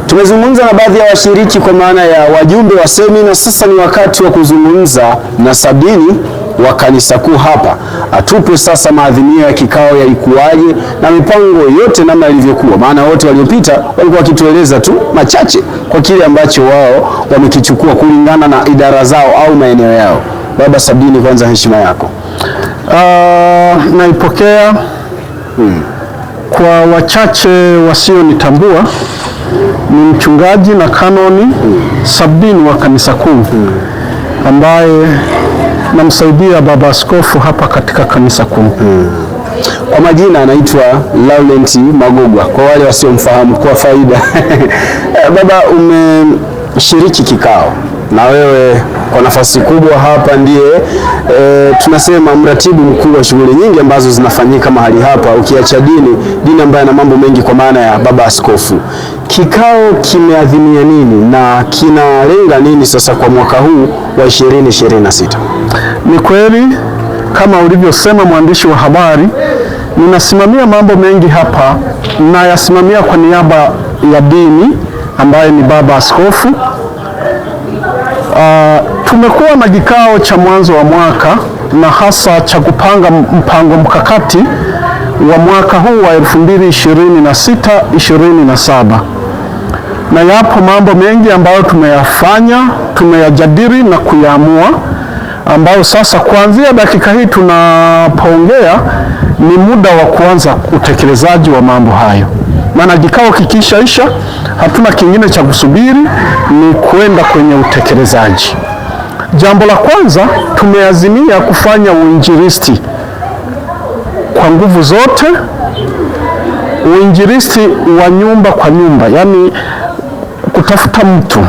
Tumezungumza na baadhi ya washiriki kwa maana ya wajumbe wa semina. Sasa ni wakati wa kuzungumza na Sabini wa kanisa kuu hapa. Atupe sasa maadhimio ya kikao yalikuwaje na mipango yote namna ilivyokuwa, maana wote waliopita walikuwa wakitueleza tu machache kwa kile ambacho wao wamekichukua kulingana na idara zao au maeneo yao. Baba Sabini, kwanza heshima yako. Naipokea. Kwa wachache wasionitambua, ni mchungaji na kanoni Sabini wa kanisa kuu ambaye namsaidia baba askofu hapa katika kanisa kuu. Kwa majina anaitwa Laurent Magogwa kwa wale wasiomfahamu kwa faida. Baba, umeshiriki kikao na wewe kwa nafasi kubwa hapa ndiye tunasema mratibu mkuu wa shughuli nyingi ambazo zinafanyika mahali hapa, ukiacha dini ambayo ina mambo mengi kwa maana ya baba askofu. Kikao kimeadhimia nini na kinalenga nini sasa kwa mwaka huu wa 2026? Ni kweli kama ulivyosema mwandishi wa habari, ninasimamia mambo mengi hapa, na yasimamia kwa niaba ya dini ambaye ni baba askofu. Tumekuwa na kikao cha mwanzo wa mwaka na hasa cha kupanga mpango mkakati wa mwaka huu wa 2026-2027, na yapo mambo mengi ambayo tumeyajadili na kuyaamua, ambayo sasa kuanzia dakika hii tunapoongea ni muda wa kuanza utekelezaji wa mambo hayo. Maana kikao kikishaisha hatuna kingine cha kusubiri, ni kwenda kwenye utekelezaji. Jambo la kwanza, tumeazimia kufanya uinjilisti kwa nguvu zote, uinjilisti wa nyumba kwa nyumba, yani kutafuta mtu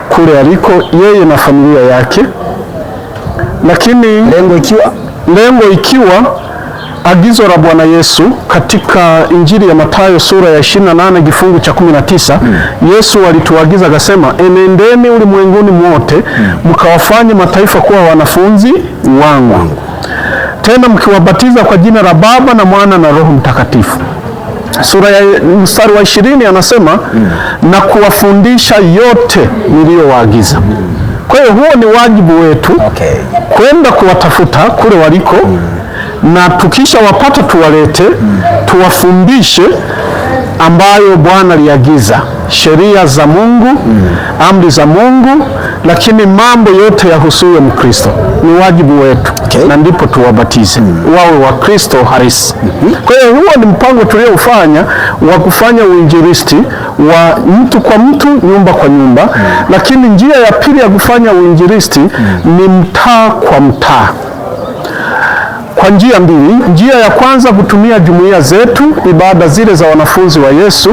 kule aliko yeye na familia yake, lakini lengo ikiwa agizo la Bwana Yesu katika Injili ya Mathayo sura ya 28 kifungu cha 19. Yesu alituagiza akasema, enendeni ulimwenguni mwote mkawafanye mataifa kuwa wanafunzi wangu, tena mkiwabatiza kwa jina la Baba na Mwana na Roho Mtakatifu. Sura ya mstari wa 20 anasema na kuwafundisha yote niliyowaagiza. Kwa hiyo huo ni wajibu wetu, kwenda kuwatafuta kule waliko, na tukisha wapata tuwalete, tuwafundishe ambayo Bwana aliagiza, sheria za Mungu, amri za Mungu, lakini mambo yote yahusuyo Mkristo. Ni wajibu wetu, na ndipo tuwabatize wawe wa Kristo halisi. Kwa hiyo huo ni mpango tulioufanya wa kufanya uinjilisti wa mtu kwa mtu, nyumba kwa nyumba. Lakini njia ya pili ya kufanya uinjilisti ni mtaa kwa mtaa, kwa njia mbili. Njia ya kwanza, kutumia jumuiya zetu, ibada zile za wanafunzi wa Yesu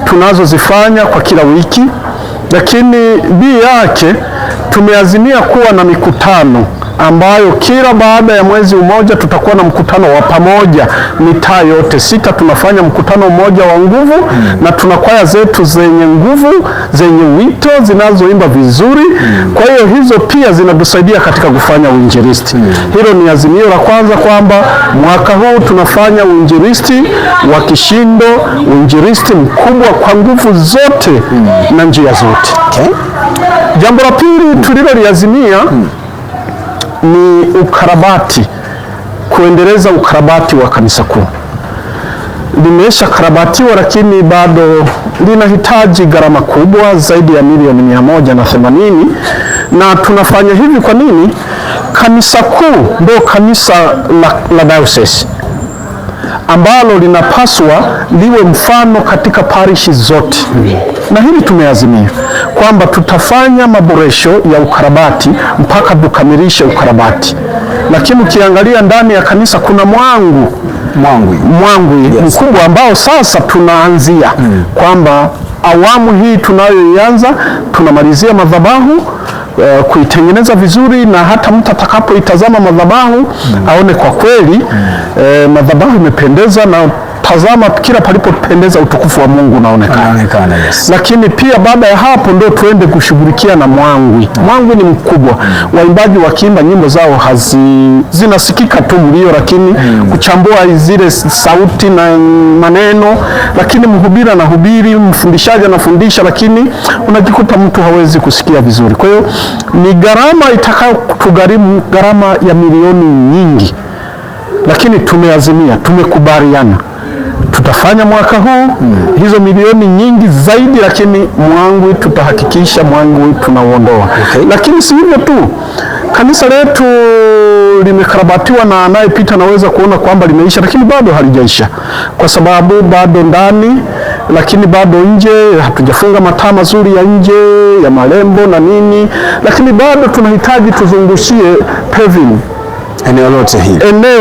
tunazozifanya kwa kila wiki. Lakini bii yake tumeazimia kuwa na mikutano ambayo kila baada ya mwezi mmoja tutakuwa na mkutano wa pamoja, mitaa yote 6 tunafanya mkutano mmoja wa nguvu, na tuna kwaya zetu zenye nguvu, zenye wito, zinazoimba vizuri. Kwa hiyo hizo pia zinatusaidia katika kufanya uinjilisti. Hilo ni azimio la kwanza, kwamba mwaka huu tunafanya uinjilisti wa kishindo, uinjilisti mkubwa kwa nguvu zote na njia zote. Jambo la pili tuliloliazimia ni ukarabati, kuendeleza ukarabati wa kanisa kuu. Limesha karabatiwa, lakini bado linahitaji gharama kubwa zaidi ya milioni 180, na tunafanya hivi kwa nini? Kanisa kuu ndio kanisa la diocese ambalo linapaswa liwe mfano katika parishi zote. Na hili tumeazimia kwamba tutafanya maboresho ya ukarabati mpaka tukamilishe ukarabati. Lakini ukiangalia ndani ya kanisa kuna mwangwi mkubwa ambao sasa tunaanzia kwamba awamu hii tunayoianza tunamalizia madhabahu, kuitengeneza vizuri, na hata mtu atakapoitazama madhabahu aone kwa kweli madhabahu imependeza, na tazama kila palipopendeza utukufu wa Mungu unaonekana. Yes. Lakini pia baada ya hapo ndo tuende kushughulikia na mwangwi. Mwangwi ni mkubwa. Waimbaji wakiimba nyimbo zao zinasikika tu mlio, lakini kuchambua zile sauti na maneno, lakini mhubiri anahubiri, mfundishaji anafundisha, lakini unajikuta mtu hawezi kusikia vizuri. Kwa hiyo ni gharama itakayotugharimu, gharama ya milioni nyingi, lakini tumeazimia, tumekubaliana tutafanya mwaka huu hizo milioni nyingi zaidi, lakini mwangwi tutahakikisha mwangwi tunauondoa. Okay. Lakini si hivyo tu, kanisa letu limekarabatiwa na anayepita naweza kuona kwamba limeisha, lakini bado halijaisha, kwa sababu bado ndani, lakini bado nje hatujafunga mataa mazuri ya nje ya malembo na nini, lakini bado tunahitaji tuzungushie paving eneo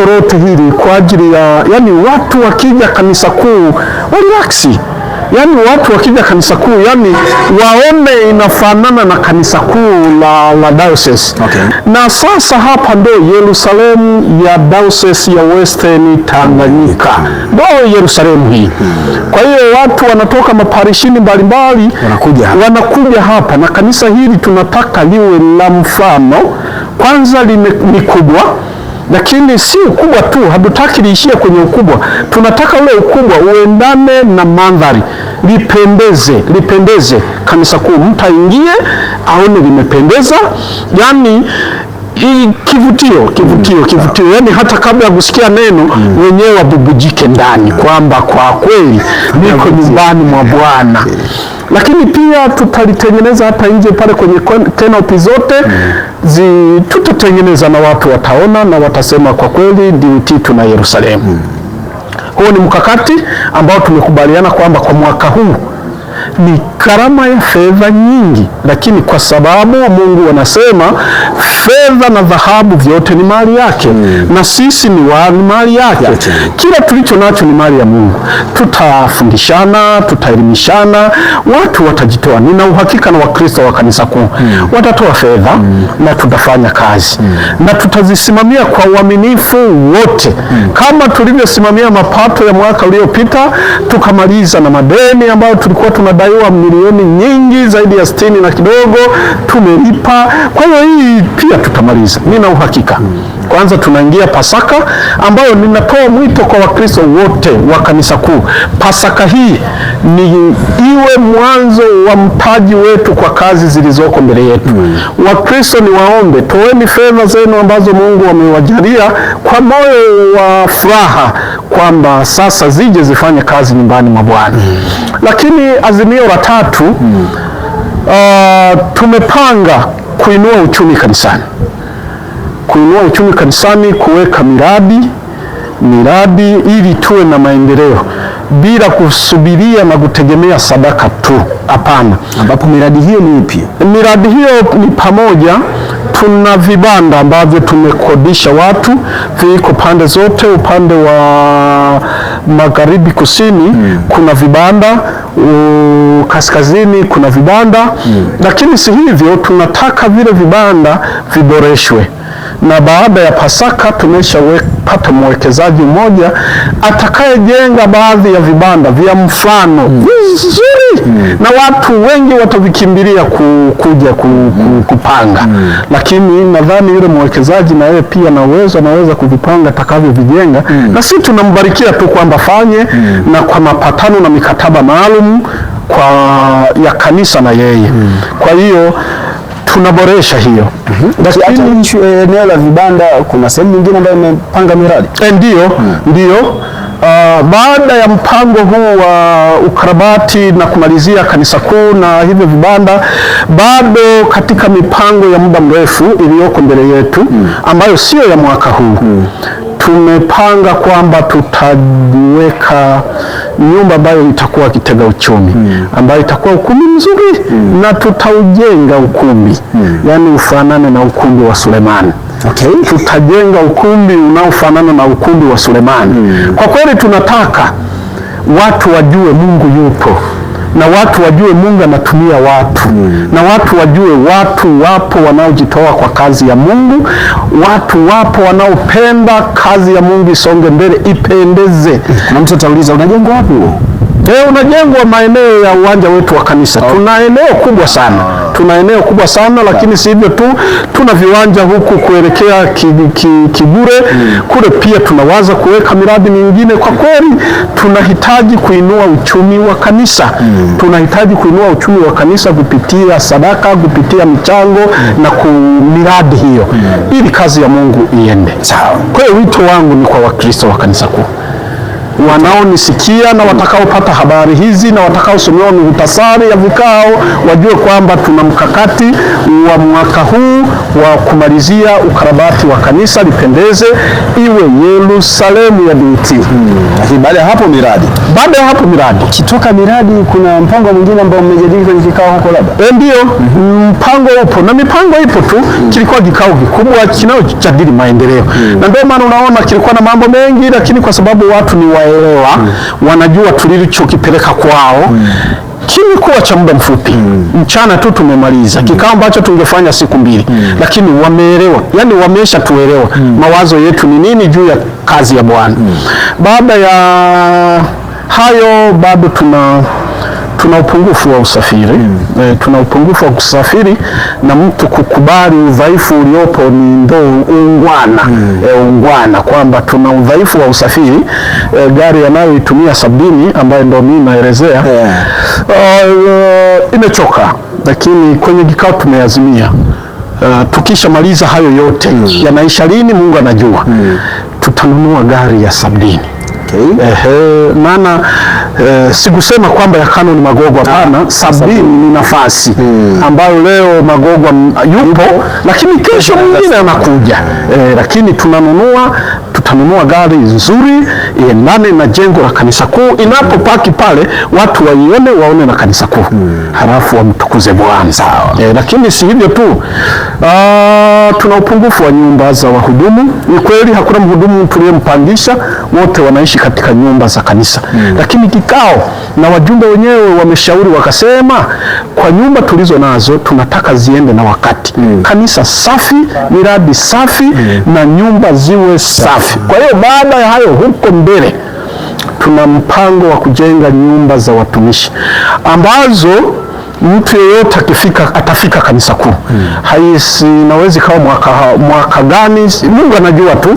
lote hili kwa ajili ya, yani watu wakija kanisa kuu relaxi, yani watu wakija kanisa kuu yani waone inafanana na kanisa kuu la diocese. Okay. Na sasa hapa ndo Yerusalemu ya diocese ya Western Tanganyika, ndo Yerusalemu hii. Kwa hiyo watu wanatoka maparishini mbalimbali wanakuja hapa, na kanisa hili tunataka liwe la mfano. Kwanza ni kubwa, lakini si ukubwa tu, hatutaki liishie kwenye ukubwa. Tunataka ule ukubwa uendane na mandhari, lipendeze kanisa kuu, mtu aingie aone limependeza, yani kivutio, yani hata kabla ya kusikia neno wenyewe wabubujike ndani kwamba kwa kweli niko nyumbani mwa Bwana. Lakini pia tutalitengeneza hata nje pale kwenye canopy zote tutatengeneza, na watu wataona na watasema kwa kweli DUT tuna Yerusalemu. Huo ni mkakati ambao tumekubaliana kwamba kwa mwaka huu ni gharama ya fedha nyingi, lakini kwa sababu Mungu anasema fedha na dhahabu vyote ni mali yake, na sisi ni mali yake. Kila tulicho nacho ni mali ya Mungu. Tutafundishana, tutaelimishana, watu watajitoa. Nina uhakika na Wakristo wa kanisa kuu watatoa fedha na tutafanya kazi na tutazisimamia kwa uaminifu wote, kama tulivyosimamia mapato ya mwaka uliopita tukamaliza na madeni ambayo tulikuwa tunadaiwa milioni nyingi zaidi ya 60 na kidogo tumelipa. Kwa hiyo hii pia tutamaliza, nina uhakika. Kwanza tunaingia Pasaka ambayo ninatoa mwito kwa Wakristo wote wa kanisa kuu. Pasaka hii ni iwe mwanzo wa mtaji wetu kwa kazi zilizoko mbele yetu. Wakristo ni waombe, toeni fedha zenu ambazo Mungu amewajalia kwa moyo wa furaha kwamba sasa zije zifanye kazi nyumbani mwa Bwana. Lakini azimio la tatu, tumepanga kuinua uchumi kanisani. Kuweka miradi ili tuwe na maendeleo bila kusubiria na kutegemea sadaka tu. Hapana. Ambapo miradi hiyo ni ipi? Miradi hiyo ni pamoja, tuna vibanda ambavyo tumekodisha watu, viko pande zote, upande wa magharibi, kusini kuna vibanda, kaskazini kuna vibanda. Lakini si hivyo, tunataka vile vibanda viboreshwe, na baada ya Pasaka tumeshapata mwekezaji mmoja atakayejenga baadhi ya vibanda vya mfano vizuri, na watu wengi watavikimbilia kuja kupanga. Lakini nadhani yule mwekezaji na yeye pia na uwezo anaweza kuvipanga atakavyovijenga, na sisi tunambarikia tu kwamba fanye na kwa mapatano na mikataba maalum ya kanisa na yeye. Kwa hiyo tunaboresha hiyo. Lakini eneo la vibanda kuna sehemu nyingine ambayo imepanga miradi? Ndio. Baada ya mpango huu wa ukarabati na kumalizia kanisa kuu na hivyo vibanda, bado katika mipango ya muda mrefu iliyoko mbele yetu ambayo sio ya mwaka huu, tumepanga kwamba tutaweka nyumba ambayo itakuwa kitega uchumi, ambayo itakuwa ukumbi mzuri, na tutaujenga ukumbi yani ufanane na ukumbi wa Sulemani. Okay. Tutajenga ukumbi unaofanana na ukumbi wa Sulemani. Kwa kweli tunataka watu wajue Mungu yupo, na watu wajue Mungu anatumia watu na watu wajue watu wapo wanaojitoa kwa kazi ya Mungu, watu wapo wanaopenda kazi ya Mungu isonge mbele, ipendeze. Na mtu atauliza, unajengwa wapi huo? Unajengwa maeneo ya uwanja wetu wa kanisa. Tuna eneo kubwa sana. Tuna eneo kubwa sana, lakini si hivyo tu, tuna viwanja huku kuelekea Kigure. Kule pia tunawaza kuweka miradi mingine. Kwa kweli tunahitaji kuinua uchumi wa kanisa. Tunahitaji kuinua uchumi wa kanisa kupitia sadaka, kupitia michango na miradi hiyo, ili kazi ya Mungu iende. Kwa hiyo wito wangu ni kwa Wakristo wa kanisa kuu wanaonisikia na watakaopata habari hizi na watakaosomewa muhtasari ya vikao, wajue kwamba tuna mkakati wa mwaka huu wa kumalizia ukarabati wa kanisa lipendeze, iwe Yerusalemu ya DT. Baada ya hapo miradi. Baada ya hapo miradi. Kitoka miradi, kuna mpango mwingine ambao mmejadili kwenye kikao huko labda? Ndio, mpango upo na mipango ipo tu. Kilikuwa kikao kikubwa kinachojadili maendeleo. Na ndio maana unaona kilikuwa na mambo mengi, lakini kwa sababu watu ni waelewa, wanajua tulichokipeleka kwao, kilikuwa cha muda mfupi. Mchana tu tumemaliza kikao ambacho tungefanya siku 2, lakini wameelewa, yani wamesha tuelewa mawazo yetu ni nini juu ya kazi ya Bwana. Baada ya hayo bado tuna upungufu wa usafiri. Tuna upungufu wa kusafiri, na mtu kukubali udhaifu uliopo ni ndo ungwana kwamba tuna udhaifu wa usafiri. Gari yanayoitumia Sabini ambayo ndo mimi naelezea imechoka, lakini kwenye kikao tumeazimia tukishamaliza hayo yote, yanaisha lini Mungu anajua, tutanunua gari ya Sabini. Maana sikusema kwamba ya Canon Magogwa, hapana. Sabini ni nafasi ambayo leo Magogwa yupo, lakini kesho mwingine anakuja. Lakini tutanunua gari nzuri iendane na jengo la kanisa kuu. Inapopaki pale watu waione, waone na kanisa kuu, halafu wamtukuze Bwana. Lakini si hivyo tu, tuna upungufu wa nyumba za wahudumu. Ni kweli hakuna mhudumu tuliyempangisha, wote wanaishi katika nyumba za kanisa. Lakini kikao na wajumbe wenyewe wameshauri, wakasema kwa nyumba tulizo nazo tunataka ziende na wakati. Kanisa safi, miradi safi, na nyumba ziwe safi. Kwa hiyo baada ya hayo, huko mbele tuna mpango wa kujenga nyumba za watumishi ambazo mtu yeyote atafika kanisa kuu. Nawezi kawa mwaka gani, Mungu anajua tu,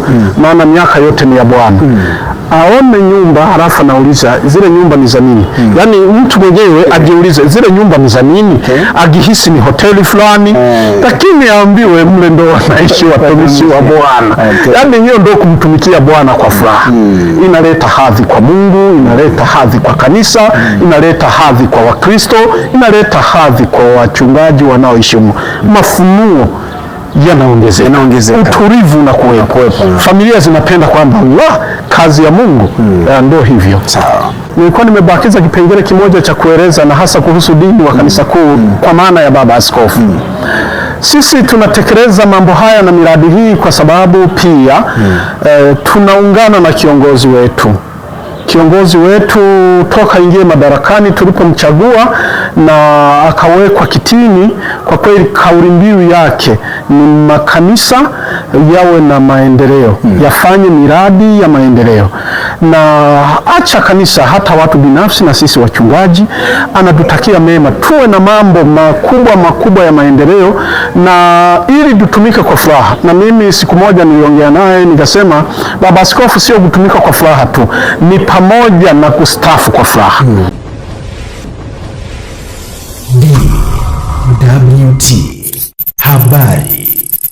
maana miaka yote ni ya Bwana. Aone nyumba, halafu anauliza zile nyumba ni za nini? Yaani mtu mwenyewe ajiulize zile nyumba ni za nini? Agihisi ni hoteli fulani, lakini aambiwe mle ndo wanaishi watumishi wa Bwana. Yaani hiyo ndo kumtumikia Bwana kwa furaha. Inaleta hadhi kwa Mungu, inaleta hadhi kwa kanisa, inaleta hadhi kwa Wakristo, inaleta hadhi kwa wachungaji wanaoishi. Mafunuo yanaongezeka, utulivu na kuwepo. Familia zinapenda kwamba kazi ya Mungu. Ndio hivyo. Nilikuwa nimebakiza kipengele kimoja cha kueleza, na hasa kuhusu dini wa kanisa kuu kwa maana ya baba askofu. Sisi tunatekeleza mambo haya na miradi hii kwa sababu pia tunaungana na kiongozi wetu. Kiongozi wetu toka ingie madarakani, tulipomchagua na akawekwa kitini, kwa kweli kauli mbiu yake ni makanisa yawe na maendeleo, yafanye miradi ya maendeleo, na acha kanisa, hata watu binafsi na sisi wachungaji anatutakia mema, tuwe na mambo makubwa ya maendeleo, na ili tutumike kwa furaha. Na mimi siku moja niliongea naye nikasema, baba askofu sio kutumika kwa furaha tu, ni pamoja na kustafu kwa furaha. DWT habari.